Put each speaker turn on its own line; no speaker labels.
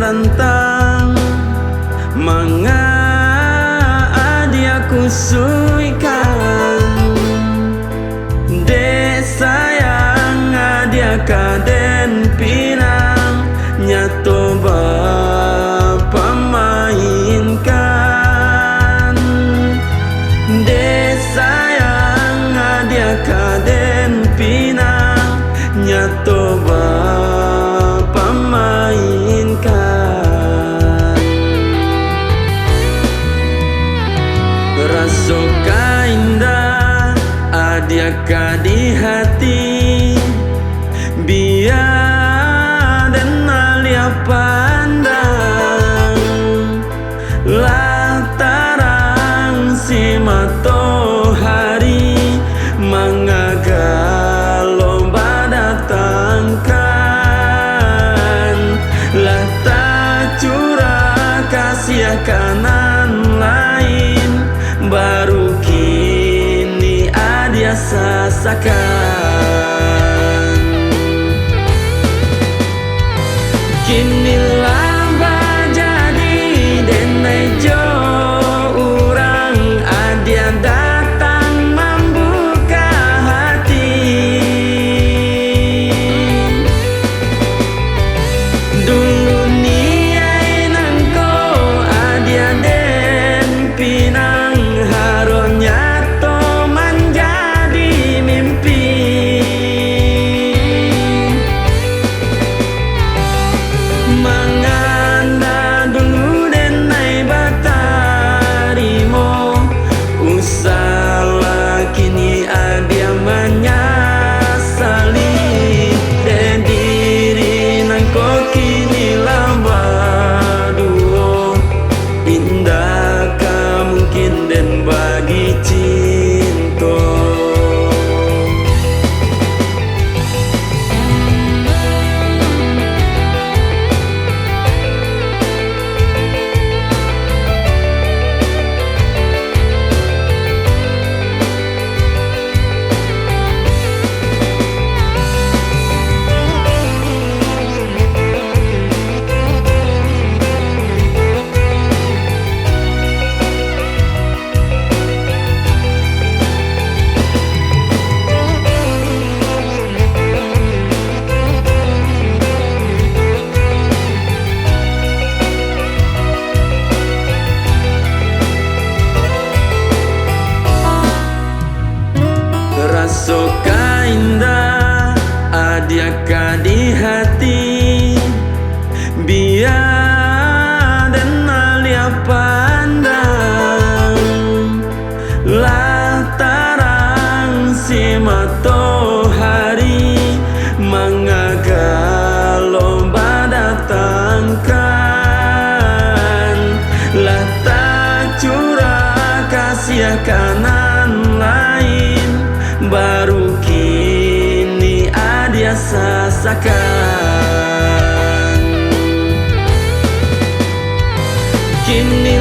rantang manga adia kusuikan de sayang adia kaden pinang nyato bapa mainkan de sayang adia kaden pinang nyato bapa mainkan rasoka indah adia ka di hati biar dan alia pandang lantaran si matahari mangagalo datangkan lah tak curah kasih kanan lain baru kini adia sasakan kini lamba jadi denai jo orang adia datang membuka hati dulu niai nangko adia den pinang haronya to menjadi mimpi manganda dulu denai batarimo usala kini adia menyesali dan diri nangko kini lamba duo indah ka mungkin dan bagi cinta rasoka indah adia ka di hati biar dan alia pandang lantaran si matahari mangagalo datangkan lah tak curah kasih kanan lain baru kini adia sasakan kini